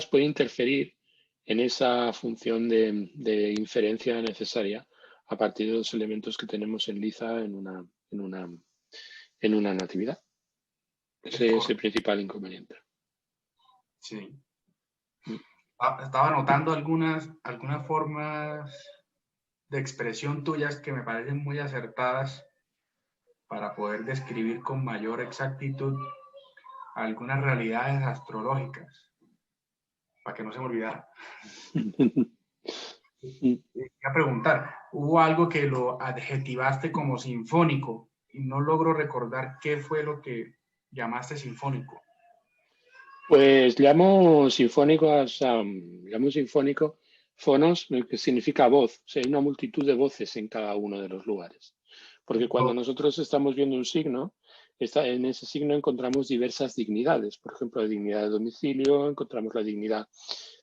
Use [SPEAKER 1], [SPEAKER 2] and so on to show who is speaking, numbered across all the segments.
[SPEAKER 1] puede interferir en esa función de inferencia necesaria a partir de los elementos que tenemos en liza en una natividad. Ese es el principal inconveniente.
[SPEAKER 2] Sí. Estaba notando algunas formas de expresión tuyas que me parecen muy acertadas para poder describir con mayor exactitud algunas realidades astrológicas, para que no se me olvidara. Quería preguntar, ¿hubo algo que lo adjetivaste como sinfónico? Y no logro recordar qué fue lo que llamaste sinfónico.
[SPEAKER 1] Pues llamo sinfónico, fonos, que significa voz. O sea, hay una multitud de voces en cada uno de los lugares. Porque cuando nosotros estamos viendo un signo, en ese signo encontramos diversas dignidades. Por ejemplo, la dignidad de domicilio, encontramos la dignidad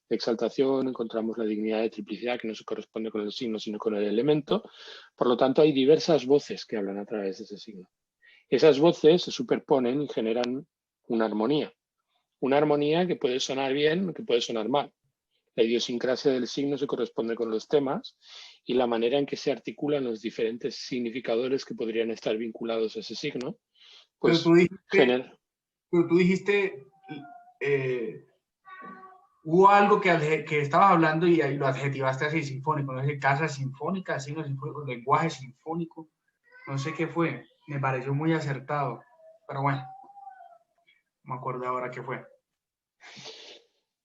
[SPEAKER 1] de exaltación, encontramos la dignidad de triplicidad, que no se corresponde con el signo, sino con el elemento. Por lo tanto, hay diversas voces que hablan a través de ese signo. Esas voces se superponen y generan una armonía. Una armonía que puede sonar bien, que puede sonar mal. La idiosincrasia del signo se corresponde con los temas y la manera en que se articulan los diferentes significadores que podrían estar vinculados a ese signo, pues
[SPEAKER 2] pero tú dijiste hubo algo que estabas hablando y ahí lo adjetivaste así, sinfónico, no sé, casa sinfónica, signo sinfónico, lenguaje sinfónico, no sé qué fue, me pareció muy acertado, pero bueno, no me acuerdo ahora qué fue.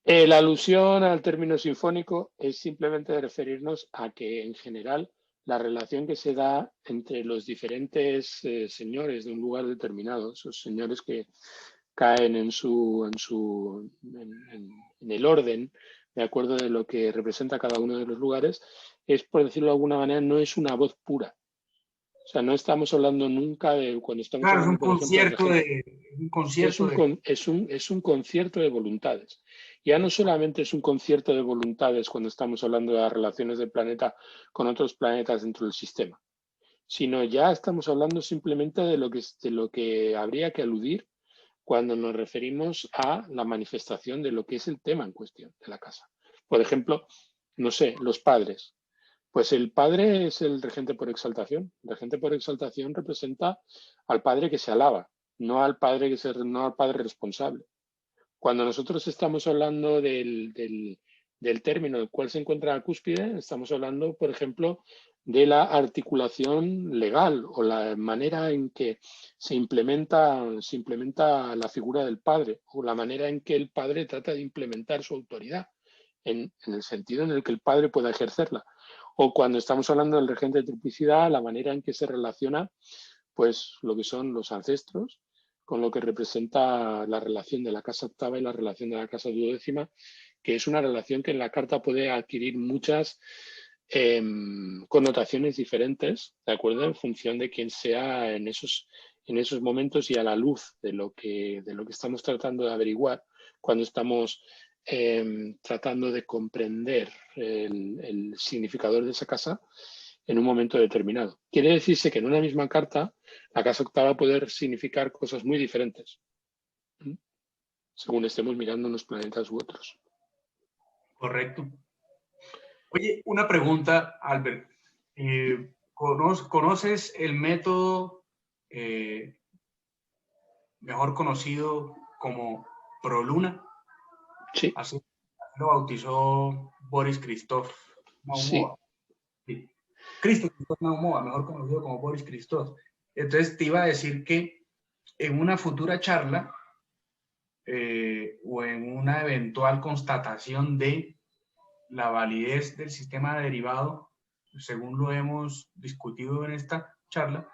[SPEAKER 1] La alusión al término sinfónico es simplemente referirnos a que en general la relación que se da entre los diferentes señores de un lugar determinado, esos señores que caen en el orden, de acuerdo de lo que representa cada uno de los lugares, es, por decirlo de alguna manera, no es una voz pura. O sea, no estamos hablando nunca de cuando estamos hablando, por ejemplo, es un concierto de voluntades. Ya no solamente es un concierto de voluntades cuando estamos hablando de las relaciones del planeta con otros planetas dentro del sistema, sino ya estamos hablando simplemente de lo que habría que aludir cuando nos referimos a la manifestación de lo que es el tema en cuestión de la casa. Por ejemplo, no sé, los padres. Pues el padre es el regente por exaltación. El regente por exaltación representa al padre que se alaba, no al padre no al padre responsable. Cuando nosotros estamos hablando del término en el cual se encuentra la cúspide, estamos hablando, por ejemplo, de la articulación legal o la manera en que se implementa la figura del padre o la manera en que el padre trata de implementar su autoridad en el sentido en el que el padre pueda ejercerla. O cuando estamos hablando del regente de triplicidad, la manera en que se relaciona pues lo que son los ancestros con lo que representa la relación de la casa octava y la relación de la casa duodécima, que es una relación que en la carta puede adquirir muchas connotaciones diferentes, ¿de acuerdo? En función de quién sea en esos momentos y a la luz de lo que estamos tratando de averiguar cuando estamos tratando de comprender el significador de esa casa en un momento determinado. Quiere decirse que en una misma carta la casa octava puede significar cosas muy diferentes según estemos mirando unos planetas u otros.
[SPEAKER 2] Correcto. Oye, una pregunta, Albert. ¿Conoces el método mejor conocido como Proluna?
[SPEAKER 1] Sí.
[SPEAKER 2] Así lo bautizó Boris Christoph Naumova. Sí. Christoph Naumova, mejor conocido como Boris Christoph. Entonces te iba a decir que en una futura charla o en una eventual constatación de la validez del sistema derivado, según lo hemos discutido en esta charla,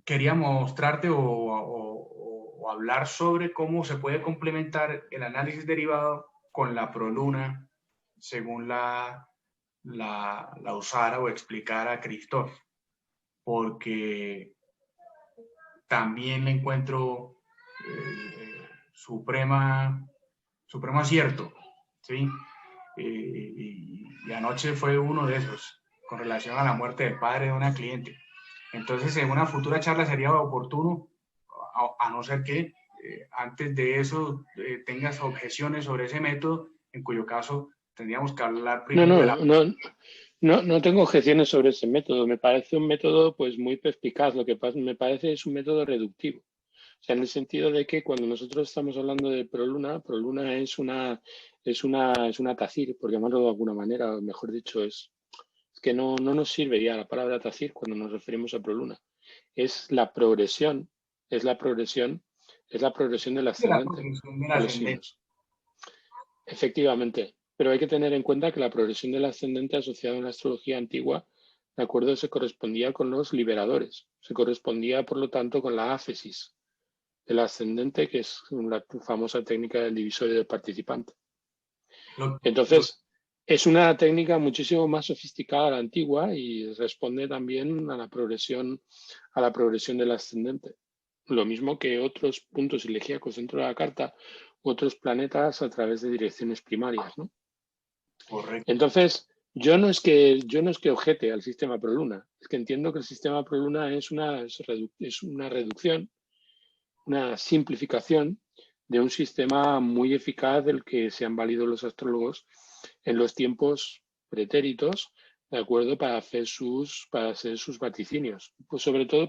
[SPEAKER 2] quería mostrarte o hablar sobre cómo se puede complementar el análisis derivado con la proluna, según la usara o explicara Christoph, porque también le encuentro supremo acierto, ¿sí? Y anoche fue uno de esos, con relación a la muerte del padre de una cliente. Entonces, en una futura charla sería oportuno, a no ser que antes de eso tengas objeciones sobre ese método, en cuyo caso tendríamos que hablar primero de la...
[SPEAKER 1] No tengo objeciones sobre ese método. Me parece un método pues muy perspicaz. Lo que me parece es un método reductivo. O sea, en el sentido de que cuando nosotros estamos hablando de ProLuna, ProLuna es una TACIR, por llamarlo de alguna manera, o mejor dicho, es que no nos sirve ya la palabra TACIR cuando nos referimos a ProLuna. Es la progresión del ascendente por los signos. Efectivamente, pero hay que tener en cuenta que la progresión del ascendente asociada en la astrología antigua, de acuerdo, se correspondía con los liberadores, se correspondía, por lo tanto, con la áfesis del ascendente, que es la famosa técnica del divisorio del participante. Entonces, es una técnica muchísimo más sofisticada a la antigua y responde también a la progresión del ascendente. Lo mismo que otros puntos elegíacos dentro de la carta, otros planetas a través de direcciones primarias, ¿no?
[SPEAKER 2] Correcto.
[SPEAKER 1] Entonces, yo no es que objete al sistema ProLuna, es que entiendo que el sistema ProLuna es una reducción, una simplificación de un sistema muy eficaz del que se han valido los astrólogos en los tiempos pretéritos, ¿de acuerdo? Para hacer sus vaticinios. Pues sobre todo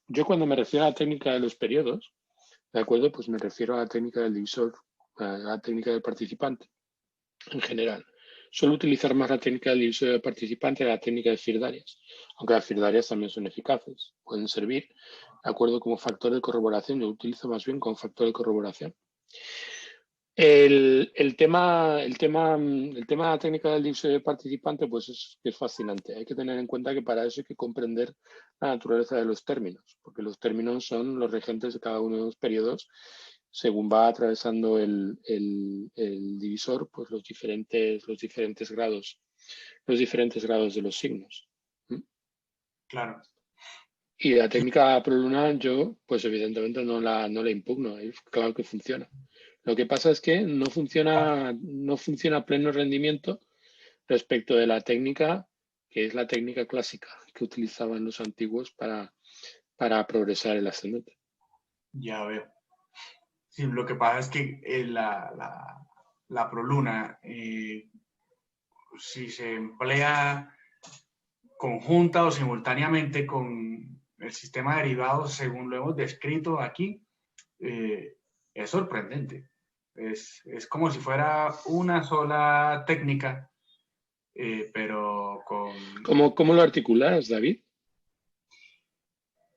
[SPEAKER 1] yo cuando me refiero a la técnica de los periodos, ¿de acuerdo? Pues me refiero a la técnica del divisor, a la técnica del participante en general. Suelo utilizar más la técnica del divisorio del participante que la técnica de firdarias, aunque las firdarias también son eficaces, pueden servir, de acuerdo, como factor de corroboración. Yo utilizo más bien como factor de corroboración. El tema de la técnica del divisorio del participante pues es fascinante. Hay que tener en cuenta que para eso hay que comprender la naturaleza de los términos, porque los términos son los regentes de cada uno de los periodos según va atravesando el divisor, pues los diferentes grados de los signos.
[SPEAKER 2] Claro.
[SPEAKER 1] Y la técnica ProLuna yo, pues evidentemente no la impugno, claro que funciona. Lo que pasa es que no funciona a pleno rendimiento respecto de la técnica, que es la técnica clásica que utilizaban los antiguos para progresar el ascendente.
[SPEAKER 2] Ya veo. Sí, lo que pasa es que la ProLuna, si se emplea conjunta o simultáneamente con el sistema derivado, según lo hemos descrito aquí, es sorprendente. Es como si fuera una sola técnica, pero con...
[SPEAKER 1] ¿Cómo lo articulas, David?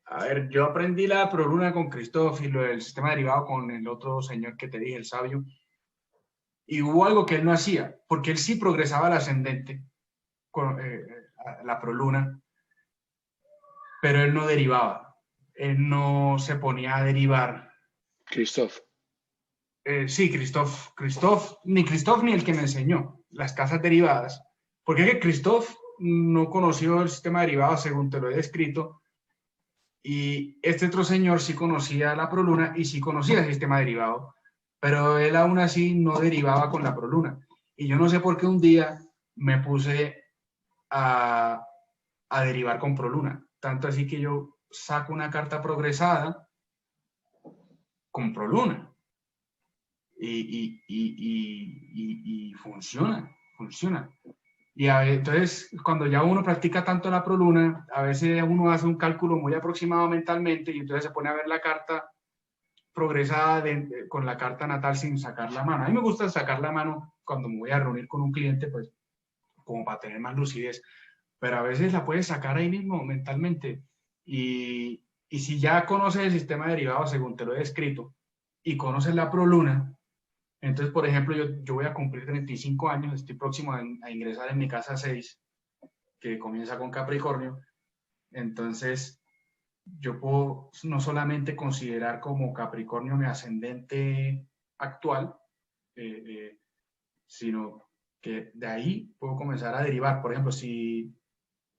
[SPEAKER 2] A ver, yo aprendí la ProLuna con Christoph y lo del sistema derivado con el otro señor que te dije, el sabio. Y hubo algo que él no hacía, porque él sí progresaba al ascendente, con la ProLuna, pero él no derivaba. Él no se ponía a derivar.
[SPEAKER 1] Christoph.
[SPEAKER 2] Sí, Christoph, ni Christoph ni el que me enseñó las casas derivadas, porque es que Christoph no conoció el sistema derivado según te lo he descrito, y este otro señor sí conocía la ProLuna y sí conocía el sistema derivado, pero él aún así no derivaba con la ProLuna. Y yo no sé por qué un día me puse a derivar con ProLuna, tanto así que yo saco una carta progresada con ProLuna. Y funciona. Y entonces, cuando ya uno practica tanto la ProLuna, a veces uno hace un cálculo muy aproximado mentalmente y entonces se pone a ver la carta progresada con la carta natal sin sacar la mano. A mí me gusta sacar la mano cuando me voy a reunir con un cliente, pues como para tener más lucidez, pero a veces la puedes sacar ahí mismo mentalmente. Y si ya conoces el sistema derivado según te lo he descrito y conoces la ProLuna, entonces, por ejemplo, yo voy a cumplir 35 años, estoy próximo a ingresar en mi casa 6, que comienza con Capricornio. Entonces, yo puedo no solamente considerar como Capricornio mi ascendente actual, sino que de ahí puedo comenzar a derivar. Por ejemplo, si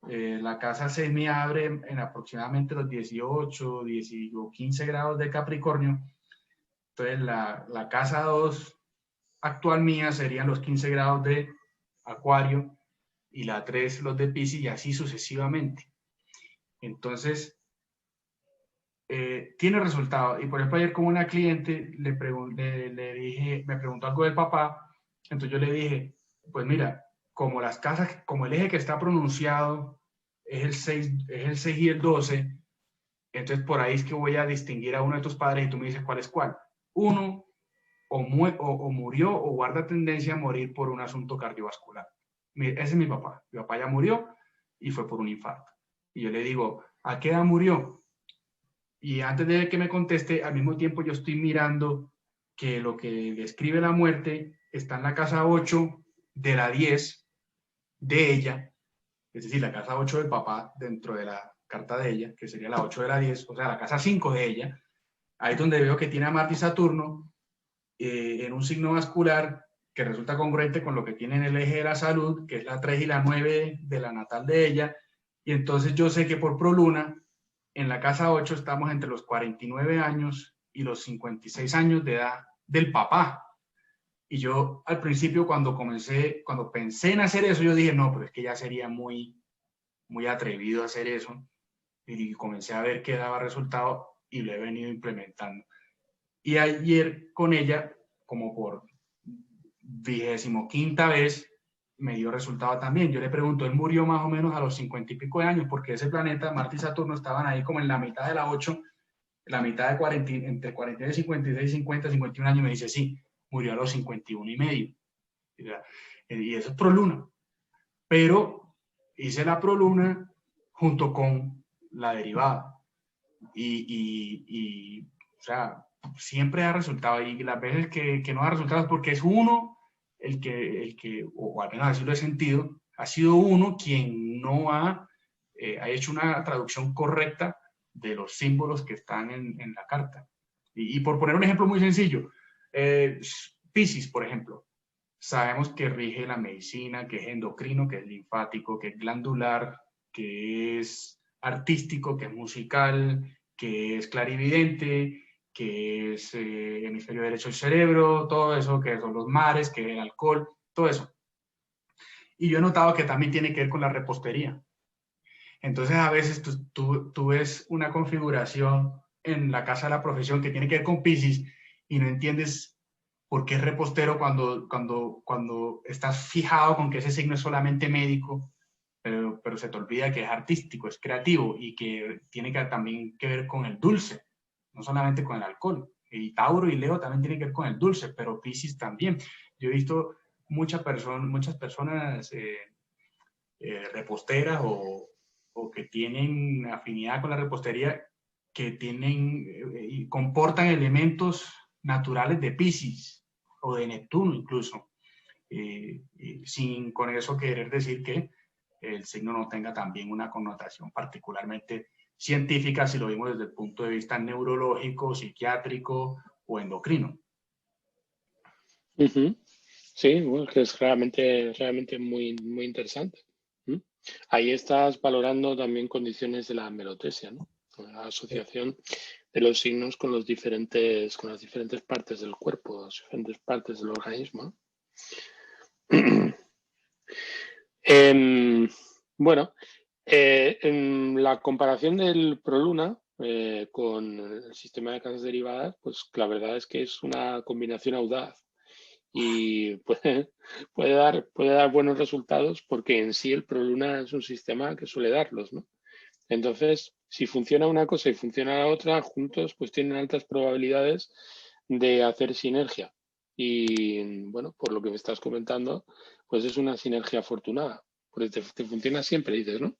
[SPEAKER 2] la casa 6 me abre en aproximadamente los 18, 10 o 15 grados de Capricornio, entonces la casa 2 actual mía serían los 15 grados de Acuario y la 3 los de Piscis y así sucesivamente. Entonces, tiene resultado. Y por ejemplo, ayer con una cliente le dije, me preguntó algo del papá, entonces yo le dije, pues mira, como las casas, como el eje que está pronunciado es el 6 y el 12, entonces por ahí es que voy a distinguir a uno de tus padres y tú me dices cuál es cuál. Uno o murió o guarda tendencia a morir por un asunto cardiovascular. Ese es mi papá. Mi papá ya murió y fue por un infarto. Y yo le digo, ¿a qué edad murió? Y antes de que me conteste, al mismo tiempo yo estoy mirando que lo que describe la muerte está en la casa 8 de la 10 de ella, es decir, la casa 8 del papá dentro de la carta de ella, que sería la 8 de la 10, o sea, la casa 5 de ella. Ahí es donde veo que tiene a Marte y Saturno en un signo vascular que resulta congruente con lo que tiene en el eje de la salud, que es la 3 y la 9 de la natal de ella. Y entonces yo sé que por proluna, en la casa 8 estamos entre los 49 años y los 56 años de edad del papá. Y yo al principio cuando pensé en hacer eso, yo dije, no, pero es que ya sería muy atrevido a hacer eso. Y comencé a ver que daba resultado y lo he venido implementando. Y ayer con ella, como por 25ª vez, me dio resultado también. Yo le pregunto, él murió más o menos a los 50 y pico de años, porque ese planeta, Marte y Saturno, estaban ahí como en la mitad de la 8, la mitad de 40, entre 49, 56, 50, 51 años. Me dice, sí, murió a los 51 y medio. Y eso es proluna. Pero hice la proluna junto con la derivada. O sea, siempre da resultado. Y las veces que no da resultado es porque es uno el que, o al menos así lo he sentido, ha sido uno quien no ha hecho una traducción correcta de los símbolos que están en la carta. Y por poner un ejemplo muy sencillo, Piscis, por ejemplo, sabemos que rige la medicina, que es endocrino, que es linfático, que es glandular, que es artístico, que es musical, que es clarividente, que es hemisferio derecho del cerebro, todo eso, que son los mares, que es el alcohol, todo eso. Y yo he notado que también tiene que ver con la repostería. Entonces a veces tú ves una configuración en la casa de la profesión que tiene que ver con Piscis y no entiendes por qué es repostero cuando estás fijado con que ese signo es solamente médico, pero se te olvida que es artístico, es creativo y que tiene también que ver con el dulce, no solamente con el alcohol. Y Tauro y Leo también tienen que ver con el dulce, pero Piscis también. Yo he visto muchas personas reposteras o que tienen afinidad con la repostería, que tienen y comportan elementos naturales de Piscis o de Neptuno incluso, sin con eso querer decir que el signo no tenga también una connotación particularmente científica si lo vimos desde el punto de vista neurológico, psiquiátrico o endocrino.
[SPEAKER 1] Sí, bueno, que es realmente muy interesante. Ahí estás valorando también condiciones de la melotesia, ¿no? La asociación de los signos con las diferentes partes del cuerpo, las diferentes partes del organismo. Bueno, en la comparación del ProLuna con el sistema de casas derivadas, pues la verdad es que es una combinación audaz y puede dar buenos resultados porque en sí el ProLuna es un sistema que suele darlos, ¿no? Entonces, si funciona una cosa y funciona la otra, juntos pues tienen altas probabilidades de hacer sinergia. Y bueno, por lo que me estás comentando, pues es una sinergia afortunada. Porque te funciona siempre, dices, ¿no?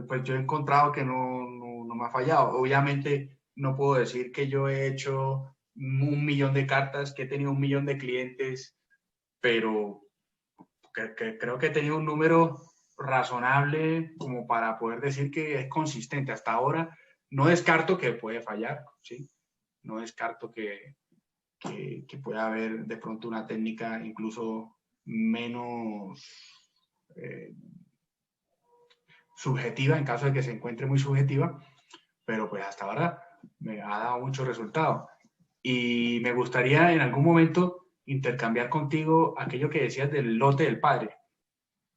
[SPEAKER 2] Pues yo he encontrado que no me ha fallado. Obviamente no puedo decir que yo he hecho 1.000.000 de cartas, que he tenido 1.000.000 de clientes, pero creo que he tenido un número razonable como para poder decir que es consistente. Hasta ahora no descarto que puede fallar, ¿sí? No descarto que pueda haber de pronto una técnica incluso menos subjetiva, en caso de que se encuentre muy subjetiva, pero pues hasta ahora me ha dado mucho resultado. Y me gustaría en algún momento intercambiar contigo aquello que decías del lote del padre.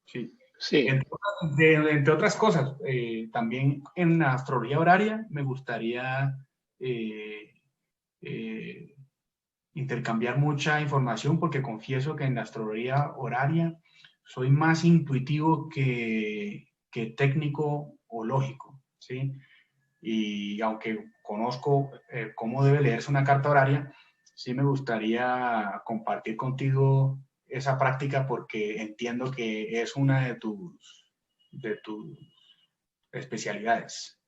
[SPEAKER 2] Sí.
[SPEAKER 1] Sí.
[SPEAKER 2] Entre otras cosas, también en la astrología horaria me gustaría intercambiar mucha información, porque confieso que en la astrología horaria soy más intuitivo que técnico o lógico, ¿sí? Y aunque conozco cómo debe leerse una carta horaria, sí me gustaría compartir contigo esa práctica, porque entiendo que es una de tus especialidades.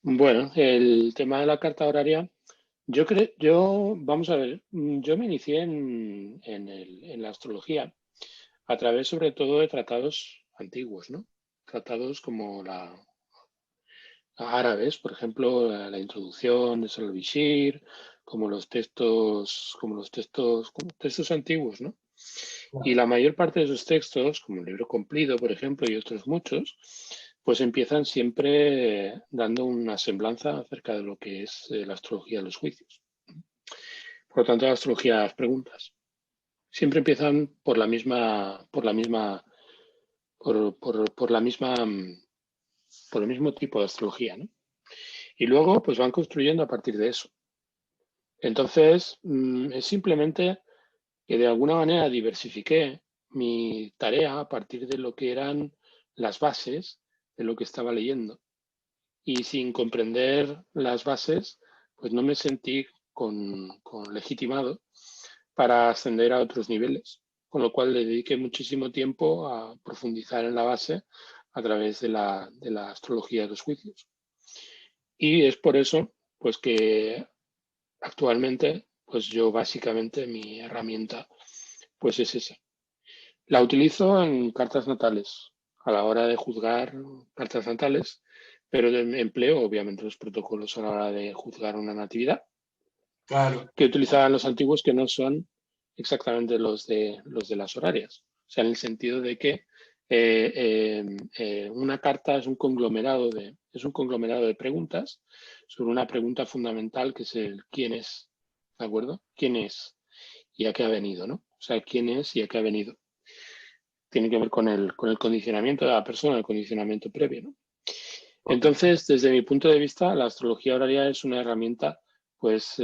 [SPEAKER 1] Bueno, el tema de la carta horaria, vamos a ver, yo me inicié en la astrología a través sobre todo de tratados antiguos, ¿no? Tratados como árabes, por ejemplo, la introducción de Salvishir, como textos antiguos, ¿no? Y la mayor parte de esos textos, como el libro Cumplido, por ejemplo, y otros muchos, pues empiezan siempre dando una semblanza acerca de lo que es la astrología de los juicios. Por lo tanto, la astrología de las preguntas. Siempre empiezan por el mismo tipo de astrología, ¿no? Y luego, pues van construyendo a partir de eso. Entonces, es simplemente que de alguna manera diversifiqué mi tarea a partir de lo que eran las bases de lo que estaba leyendo. Y sin comprender las bases, pues no me sentí con legitimado para ascender a otros niveles, con lo cual le dediqué muchísimo tiempo a profundizar en la base a través de la astrología de los juicios. Y es por eso, pues que actualmente, pues yo básicamente mi herramienta, pues es esa. La utilizo en cartas natales, a la hora de juzgar cartas natales, pero empleo obviamente los protocolos a la hora de juzgar una natividad
[SPEAKER 2] Claro.
[SPEAKER 1] que utilizaban los antiguos, que no son exactamente los de las horarias. O sea, en el sentido de que una carta es un conglomerado de preguntas sobre una pregunta fundamental, que es el quién es, ¿de acuerdo? ¿Quién es y a qué ha venido, ¿no? O sea, quién es y a qué ha venido. Tiene que ver con el condicionamiento de la persona, el condicionamiento previo, ¿no?
[SPEAKER 2] Correcto.
[SPEAKER 1] Entonces, desde mi punto de vista, la astrología horaria es una herramienta, pues,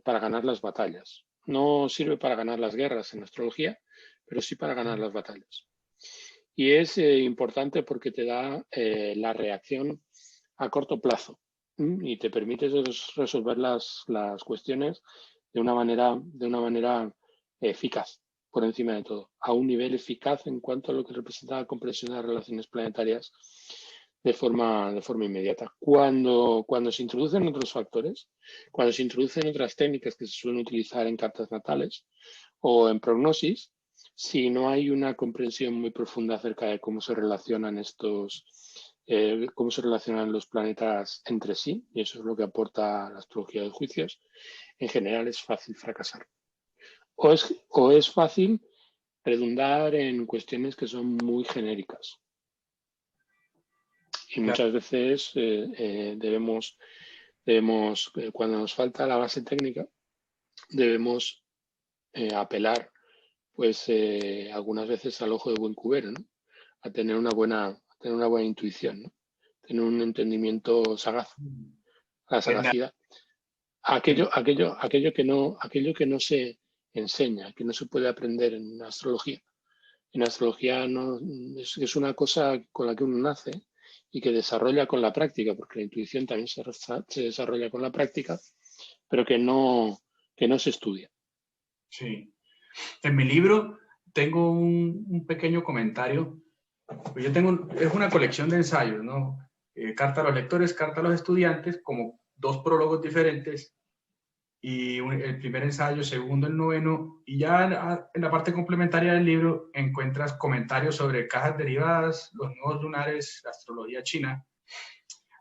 [SPEAKER 1] para ganar las batallas. No sirve para ganar las guerras en astrología, pero sí para ganar las batallas. Y es importante porque te da la reacción a corto plazo, y te permite resolver las cuestiones de una manera eficaz, por encima de todo, a un nivel eficaz en cuanto a lo que representa la comprensión de las relaciones planetarias de forma inmediata. Cuando se introducen otros factores, cuando se introducen otras técnicas que se suelen utilizar en cartas natales o en prognosis, si no hay una comprensión muy profunda acerca de cómo se relacionan cómo se relacionan los planetas entre sí, y eso es lo que aporta la astrología de juicios, en general es fácil fracasar. O es fácil redundar en cuestiones que son muy genéricas. Y
[SPEAKER 2] Claro.
[SPEAKER 1] muchas veces cuando nos falta la base técnica, debemos apelar, pues, algunas veces al ojo de buen cubero, ¿no? A tener una buena intuición, ¿no? Tener un entendimiento sagaz, la
[SPEAKER 2] En la-
[SPEAKER 1] sagacidad.
[SPEAKER 2] en-
[SPEAKER 1] Aquello que no se enseña, que no se puede aprender en astrología. En astrología no, es una cosa con la que uno nace y que desarrolla con la práctica, porque la intuición también se desarrolla con la práctica, pero que no se estudia.
[SPEAKER 2] sí. En mi libro tengo un pequeño comentario. Pues es una colección de ensayos, ¿no? Carta a los lectores, carta a los estudiantes, como dos prólogos diferentes, y el primer ensayo, segundo, el noveno, y ya en la parte complementaria del libro encuentras comentarios sobre cajas derivadas, los nodos lunares, la astrología china.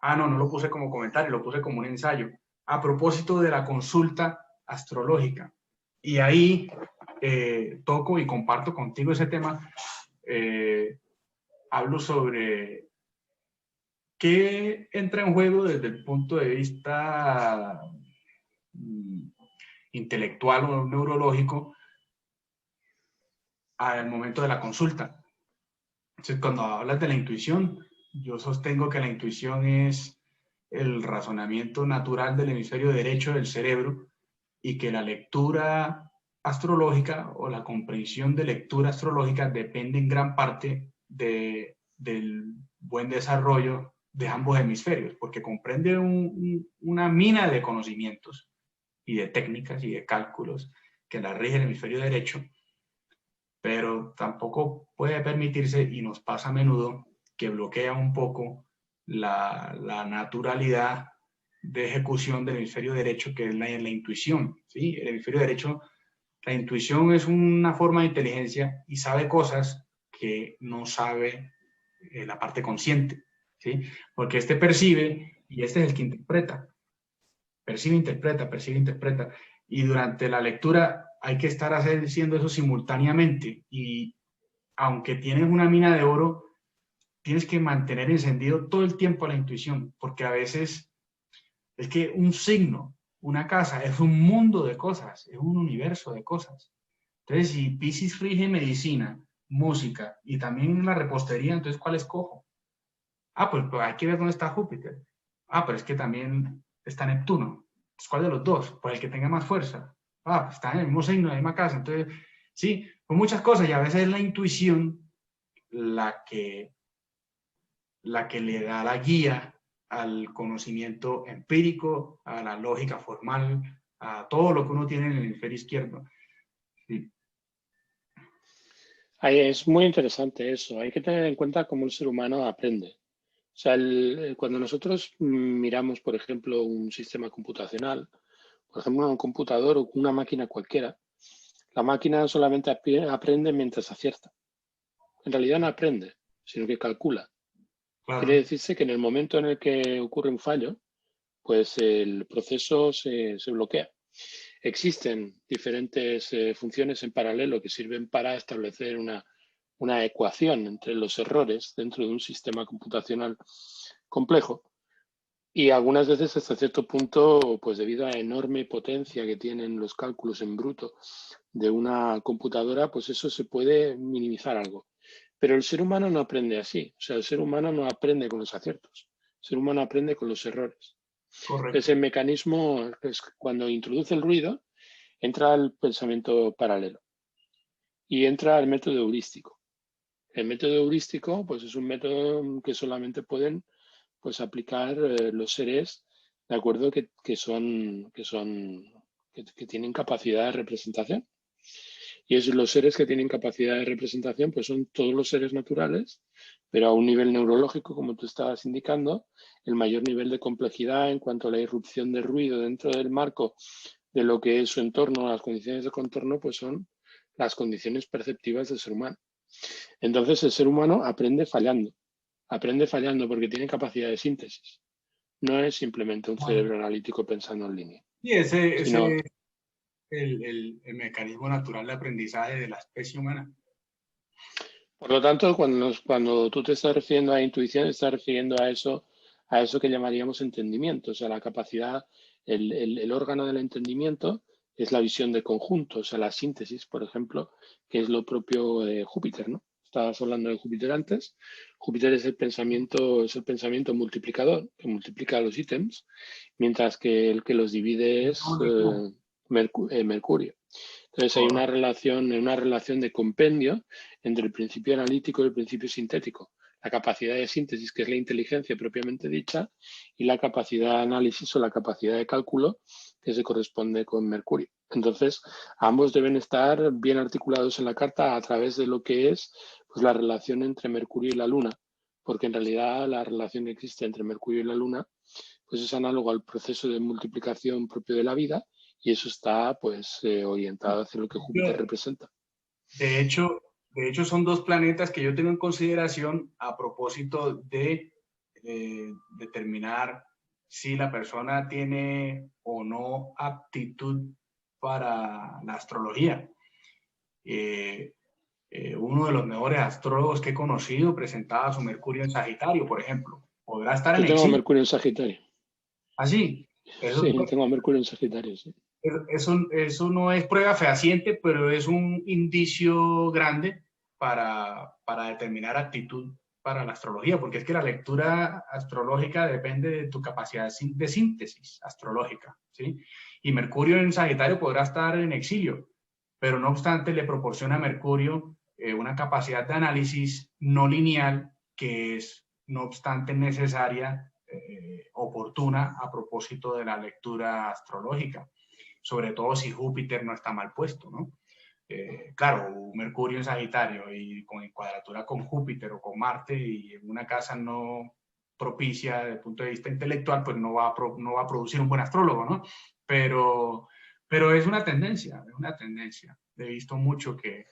[SPEAKER 2] Ah, no, no lo puse como comentario, lo puse como un ensayo. A propósito de la consulta astrológica. Y ahí toco y comparto contigo ese tema. Hablo sobre qué entra en juego desde el punto de vista intelectual o neurológico al momento de la consulta. Entonces, cuando hablas de la intuición, yo sostengo que la intuición es el razonamiento natural del hemisferio derecho del cerebro y que la lectura astrológica o la comprensión de lectura astrológica depende en gran parte del buen desarrollo de ambos hemisferios, porque comprende una mina de conocimientos y de técnicas y de cálculos que la rige el hemisferio derecho, pero tampoco puede permitirse, y nos pasa a menudo, que bloquea un poco la naturalidad de ejecución del hemisferio derecho, que es la intuición. ¿Sí? El hemisferio derecho, la intuición es una forma de inteligencia y sabe cosas que no sabe la parte consciente. ¿Sí? Porque este percibe y este es el que interpreta. Percibe, interpreta, percibe, interpreta. Y durante la lectura hay que estar haciendo eso simultáneamente. Y aunque tienes una mina de oro, tienes que mantener encendido todo el tiempo la intuición, porque a veces es que un signo, una casa, es un mundo de cosas, es un universo de cosas. Entonces, si Piscis rige medicina, música y también la repostería, entonces, ¿cuál escojo? Ah, pues hay que ver dónde está Júpiter. Ah, pero es que también está Neptuno. Pues, ¿cuál de los dos? Pues el que tenga más fuerza. Ah, pues está en el mismo signo, en la misma casa. Entonces, sí, con muchas cosas y a veces es la intuición la que le da la guía al conocimiento empírico, a la lógica formal, a todo lo que uno tiene en el hemisferio izquierdo. Sí.
[SPEAKER 1] Ahí es muy interesante eso. Hay que tener en cuenta cómo el ser humano aprende. O sea, cuando nosotros miramos, por ejemplo, un sistema computacional, por ejemplo, un computador o una máquina cualquiera, la máquina solamente aprende mientras acierta. En realidad no aprende, sino que calcula. Quiere
[SPEAKER 2] Claro.
[SPEAKER 1] decirse que en el momento en el que ocurre un fallo, pues el proceso se bloquea. Existen diferentes funciones en paralelo que sirven para establecer una ecuación entre los errores dentro de un sistema computacional complejo. Y algunas veces hasta cierto punto, pues debido a la enorme potencia que tienen los cálculos en bruto de una computadora, pues eso se puede minimizar algo. Pero el ser humano no aprende así. O sea, el ser humano no aprende con los aciertos. El ser humano aprende con los errores.
[SPEAKER 2] Correcto.
[SPEAKER 1] Ese mecanismo es cuando introduce el ruido, entra el pensamiento paralelo y entra el método heurístico. El método heurístico, pues es un método que solamente pueden pues aplicar los seres de acuerdo que tienen capacidad de representación. Y es los seres que tienen capacidad de representación, pues son todos los seres naturales, pero a un nivel neurológico, como tú estabas indicando, el mayor nivel de complejidad en cuanto a la irrupción de ruido dentro del marco de lo que es su entorno, las condiciones de contorno, pues son las condiciones perceptivas del ser humano. Entonces el ser humano aprende fallando porque tiene capacidad de síntesis. No es simplemente un cerebro analítico pensando en línea,
[SPEAKER 2] Y ese
[SPEAKER 1] sino,
[SPEAKER 2] es el mecanismo natural de aprendizaje de la especie humana.
[SPEAKER 1] por lo tanto, cuando tú te estás refiriendo a intuición, te estás refiriendo a eso que llamaríamos entendimiento, o sea, la capacidad, el órgano del entendimiento es la visión de conjunto, o sea, la síntesis, por ejemplo, que es lo propio de Júpiter, ¿no? Estabas hablando de Júpiter antes. Júpiter es el pensamiento multiplicador, que multiplica los ítems, mientras que el que los divide es Mercurio. Entonces hay una relación de compendio entre el principio analítico y el principio sintético. La capacidad de síntesis, que es la inteligencia propiamente dicha, y la capacidad de análisis o la capacidad de cálculo, que se corresponde con Mercurio. Entonces, ambos deben estar bien articulados en la carta a través de lo que es pues, la relación entre Mercurio y la Luna, porque en realidad la relación que existe entre Mercurio y la Luna pues es análogo al proceso de multiplicación propio de la vida y eso está pues orientado hacia lo que Júpiter
[SPEAKER 2] Yo,
[SPEAKER 1] representa.
[SPEAKER 2] de hecho, de hecho, son dos planetas que yo tengo en consideración a propósito de determinar si la persona tiene o no aptitud para la astrología. Eh, Uno de los mejores astrólogos que he conocido presentaba su Mercurio en Sagitario, por ejemplo. Podrá estar
[SPEAKER 1] Yo
[SPEAKER 2] en
[SPEAKER 1] tengo a
[SPEAKER 2] exilio.
[SPEAKER 1] Mercurio en Sagitario.
[SPEAKER 2] Así. Eso,
[SPEAKER 1] Sí, tengo a Mercurio en Sagitario, sí.
[SPEAKER 2] eso no es prueba fehaciente, pero es un indicio grande para determinar actitud para la astrología, porque es que la lectura astrológica depende de tu capacidad de síntesis astrológica, ¿sí? Y Mercurio en Sagitario podrá estar en exilio, pero no obstante le proporciona a Mercurio una capacidad de análisis no lineal que es, no obstante, necesaria, oportuna a propósito de la lectura astrológica, sobre todo si Júpiter no está mal puesto, ¿no? Claro, Mercurio en Sagitario y con cuadratura con Júpiter o con Marte y en una casa no propicia desde el punto de vista intelectual, pues no va a producir un buen astrólogo, ¿no? Pero es una tendencia, es una tendencia. He visto mucho que,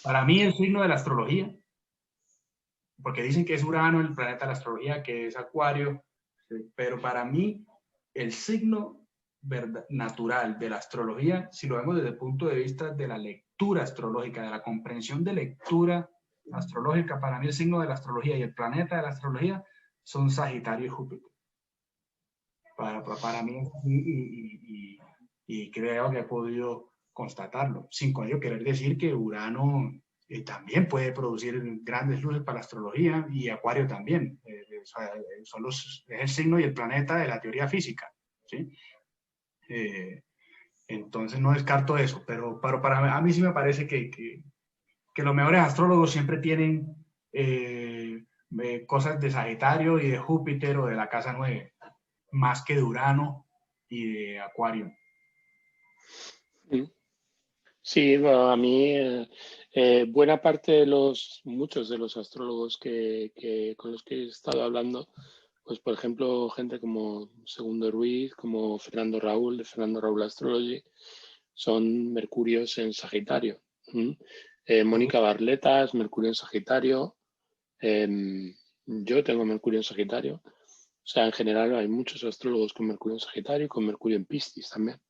[SPEAKER 2] para mí el signo de la astrología, porque dicen que es Urano el planeta de la astrología, que es Acuario, pero para mí el signo natural de la astrología, si lo vemos desde el punto de vista de la lectura astrológica, de la comprensión de lectura astrológica, para mí el signo de la astrología y el planeta de la astrología son Sagitario y Júpiter. Para mí, y creo que he podido constatarlo, sin con ello querer decir que Urano también puede producir grandes luces para la astrología y Acuario también. Es el signo y el planeta de la teoría física, ¿sí? Entonces no descarto eso, pero a mí sí me parece que los mejores astrólogos siempre tienen cosas de Sagitario y de Júpiter o de la casa 9, más que de Urano y de Acuario.
[SPEAKER 1] Sí, bueno, a mí buena parte de muchos de los astrólogos con los que he estado hablando, pues por ejemplo, gente como Segundo Ruiz, como Fernando Raúl, de Fernando Raúl Astrology, son Mercurios en Sagitario. Mónica Barletas, Mercurio en Sagitario. Yo tengo Mercurio en Sagitario. O sea, en general hay muchos astrólogos con Mercurio en Sagitario y con Mercurio en Piscis también.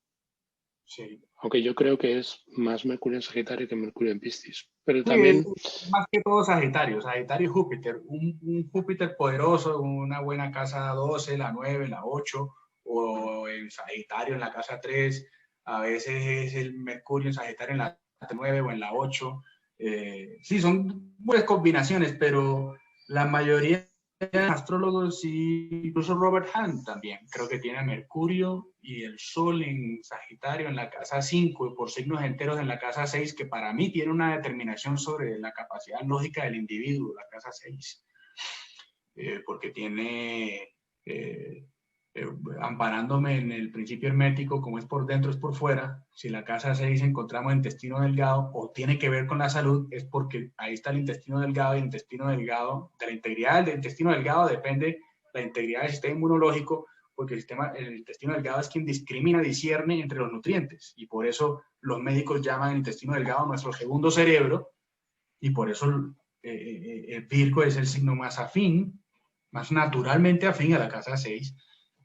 [SPEAKER 2] Sí.
[SPEAKER 1] Aunque yo creo que es más Mercurio en Sagitario que Mercurio en Piscis. Pero
[SPEAKER 2] Sí,
[SPEAKER 1] también...
[SPEAKER 2] es más que todo Sagitario y Júpiter. Un Júpiter poderoso, una buena casa 12, la 9, la 8, o el Sagitario en la casa 3. A veces es el Mercurio en Sagitario en la 9 o en la 8. Sí, son buenas combinaciones, pero la mayoría de astrólogos, incluso Robert Hahn también, creo que tiene Mercurio y el Sol en Sagitario en la casa 5 y por signos enteros en la casa 6, que para mí tiene una determinación sobre la capacidad lógica del individuo, la casa 6, porque tiene, amparándome en el principio hermético, como es por dentro es por fuera, si la casa 6 encontramos intestino delgado o tiene que ver con la salud, es porque ahí está el intestino delgado y el intestino delgado, de la integridad del intestino delgado depende la integridad del sistema inmunológico, porque el intestino delgado es quien discrimina, discierne entre los nutrientes, y por eso los médicos llaman el intestino delgado nuestro segundo cerebro, y por eso el Virgo es el signo más afín, más naturalmente afín a la casa 6,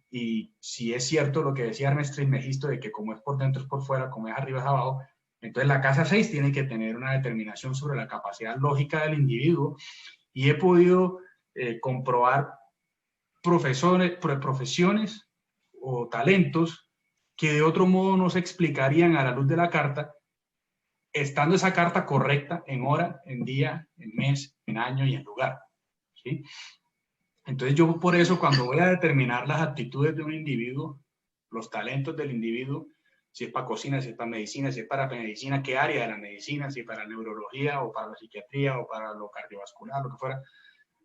[SPEAKER 2] y si es cierto lo que decía Hermes Trismegisto, de que como es por dentro es por fuera, como es arriba es abajo, entonces la casa 6 tiene que tener una determinación sobre la capacidad lógica del individuo, y he podido comprobar profesiones o talentos que de otro modo no se explicarían a la luz de la carta, estando esa carta correcta en hora, en día, en mes, en año y en lugar, ¿sí? Entonces yo por eso cuando voy a determinar las actitudes de un individuo, los talentos del individuo, si es para cocina, si es para medicina, si es para medicina, qué área de la medicina, si es para neurología o para la psiquiatría o para lo cardiovascular, lo que fuera,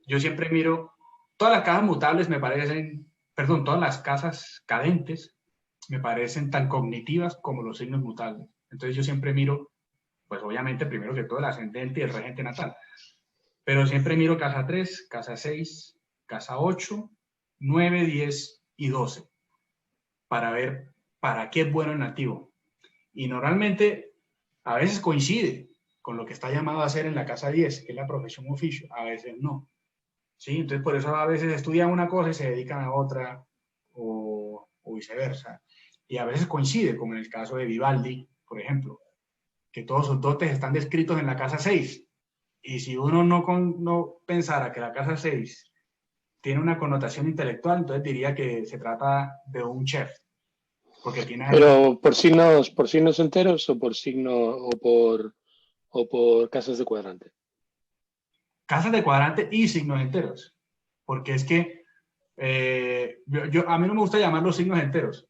[SPEAKER 2] yo siempre miro, todas las casas mutables me parecen, perdón, todas las casas cadentes me parecen tan cognitivas como los signos mutables. Entonces yo siempre miro, pues obviamente primero que todo el ascendente y el regente natal, pero siempre miro casa 3, casa 6, casa 8, 9, 10 y 12 para ver para qué es bueno el nativo. Y normalmente a veces coincide con lo que está llamado a hacer en la casa 10, que es la profesión oficio, a veces no. ¿Sí? Entonces por eso a veces estudian una cosa y se dedican a otra o viceversa. Y a veces coincide, como en el caso de Vivaldi, por ejemplo, que todos sus dotes están descritos en la casa 6. Y si uno no pensara que la casa 6 tiene una connotación intelectual, entonces diría que se trata de un chef. Porque tiene...
[SPEAKER 1] Pero por signos enteros o por signo o por casas de cuadrante.
[SPEAKER 2] casas de cuadrante y signos enteros. Porque es que a mí no me gusta llamar los signos enteros,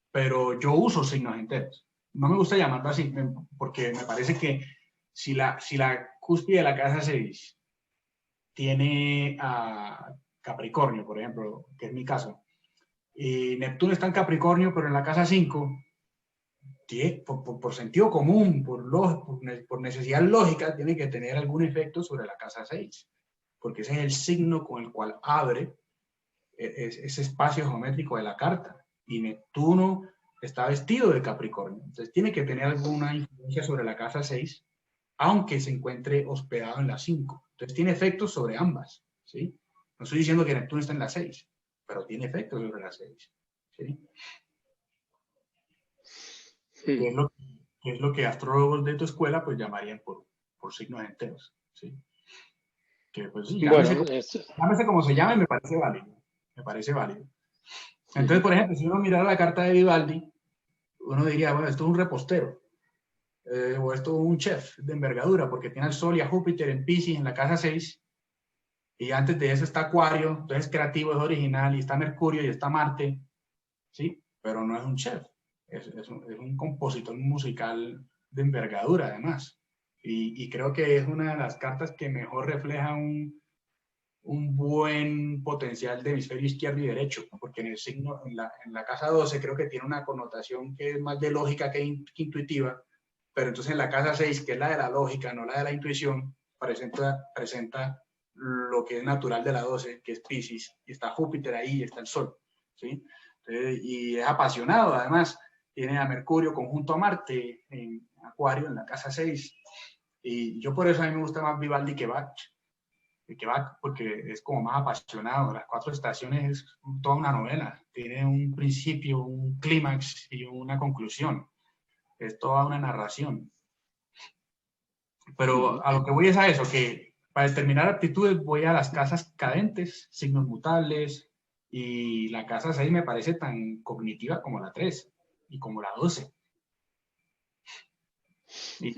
[SPEAKER 2] pero yo uso signos enteros. No me gusta llamarlo así, porque me parece que si la cúspide de la casa 6 tiene a Capricornio, por ejemplo, que es mi caso, y Neptuno está en Capricornio, pero en la casa 5, por sentido común, por necesidad lógica, tiene que tener algún efecto sobre la casa 6, porque ese es el signo con el cual abre ese espacio geométrico de la carta. Y Neptuno está vestido de Capricornio. Entonces tiene que tener alguna influencia sobre la casa 6, aunque se encuentre hospedado en la 5. Entonces tiene efectos sobre ambas, ¿sí? No estoy diciendo que Neptuno está en la 6, pero tiene efectos sobre la 6, ¿sí?
[SPEAKER 1] Sí.
[SPEAKER 2] Que es lo que astrólogos de tu escuela pues llamarían por signos enteros, ¿sí? Que pues sí, llámese como se llame, me parece válido. Me parece válido. Entonces, por ejemplo, si uno mirara la carta de Vivaldi, uno diría, bueno, esto es un repostero, o esto es un chef de envergadura, porque tiene al Sol y a Júpiter en Piscis en la casa 6, y antes de eso está Acuario, entonces es creativo, es original, y está Mercurio y está Marte, ¿sí? Pero no es un chef, es un compositor musical de envergadura, además. Y creo que es una de las cartas que mejor refleja un buen potencial de hemisferio izquierdo y derecho, porque en el signo, en la casa 12 creo que tiene una connotación que es más de lógica que intuitiva, pero entonces en la casa 6, que es la de la lógica, no la de la intuición, presenta lo que es natural de la 12, que es Piscis, y está Júpiter ahí y está el Sol, ¿sí? Entonces, y es apasionado, además, tiene a Mercurio conjunto a Marte en Acuario, en la casa 6, y yo por eso a mí me gusta más Vivaldi que Bach, porque es como más apasionado. Las 4 estaciones es toda una novela, tiene un principio, un clímax y una conclusión, es toda una narración. Pero a lo que voy es a eso, que para determinar aptitudes voy a las casas cadentes, signos mutables, y la casa 6 me parece tan cognitiva como la 3 y como la 12. Y